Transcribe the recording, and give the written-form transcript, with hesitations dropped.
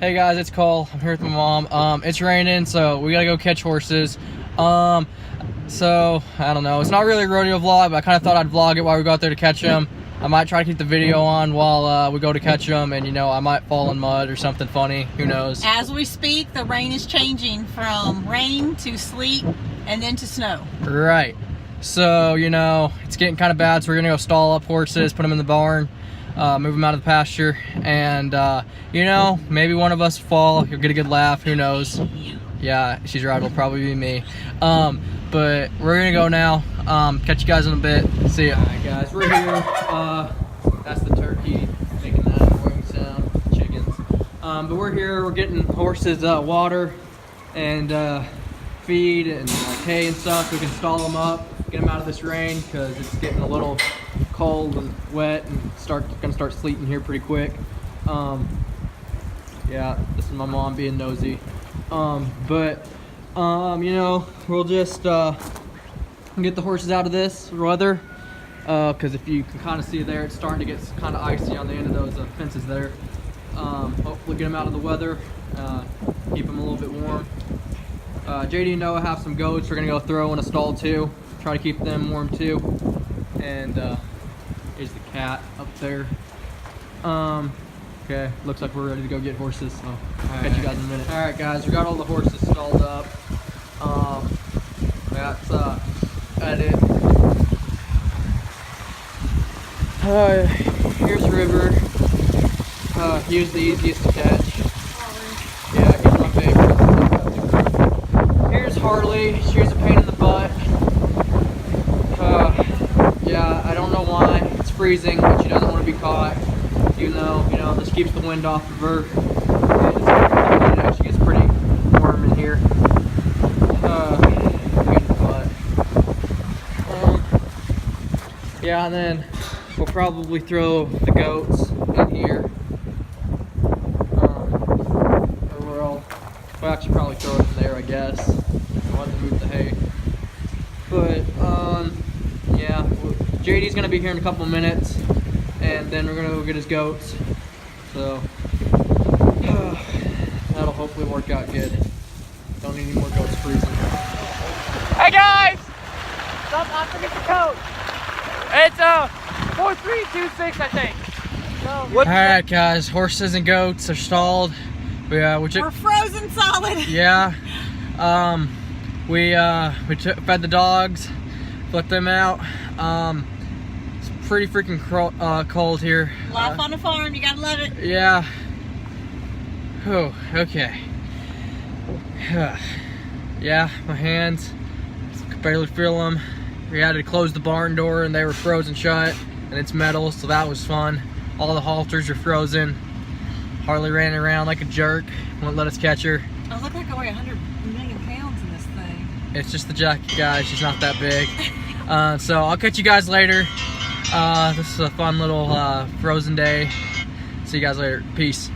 Hey guys, it's Cole. I'm here with my mom. It's raining, so we gotta go catch horses. So I don't know. It's not really a rodeo vlog, but I kind of thought I'd vlog it while we go out there to catch them. I might try to keep the video on while we go to catch them, and you know, I might fall in mud or something funny. Who knows? As we speak, the rain is changing from rain to sleet and then to snow. Right. So you know, it's getting kind of bad. So we're gonna go stall up horses, put them in the barn. Move them out of the pasture, and you know, maybe one of us fall. You'll get a good laugh. Who knows? Yeah, she's right. It'll probably be me. But we're gonna go now. Catch you guys in a bit. See ya. All right, guys, we're here. That's the turkey making that annoying sound. Chickens. But we're here. We're getting horses water and feed and hay and stuff. So we can stall them up, get them out of this rain because it's getting a little cold and wet and gonna start sleeting here pretty quick. Yeah, this is my mom being nosy. You know, we'll just get the horses out of this weather because if you can kind of see there, it's starting to get kind of icy on the end of those fences there. Hopefully get them out of the weather, keep them a little bit warm. JD and Noah have some goats we're gonna go throw in a stall too, try to keep them warm too. And here's the cat up there. Okay, looks like we're ready to go get horses, so catch you guys in a minute. Alright guys, we got all the horses stalled up. That's it. Here's River. He was the easiest to catch. Yeah, he's my favorite. Here's Harley. She was a pain in the butt. Yeah, I don't know why. It's freezing, but she doesn't want to be caught. Even though, you know, this keeps the wind off of her. And it actually gets pretty warm in here. Yeah, and then we'll probably throw the goats in here. We'll actually probably throw it in there, I guess. We'll have to move the hay. But, yeah, JD's gonna be here in a couple minutes, and then we're gonna go get his goats. So, that'll hopefully work out good. Don't need any more goats freezing. Hey guys! I forget the code. It's 4326, I think. Alright guys, horses and goats are stalled. We're frozen solid. Yeah. We fed the dogs, let them out. It's pretty freaking cold here. Life on a farm, you gotta love it. Yeah. Oh, okay. Yeah, my hands, could barely feel them. We had to close the barn door and they were frozen shut, and it's metal, so that was fun. All the halters are frozen. Harley ran around like a jerk, wouldn't let us catch her. I look like I weigh 100 million pounds in this thing. It's just the jacket, guys. She's not that big. So I'll catch you guys later. This is a fun little frozen day. See you guys later. Peace.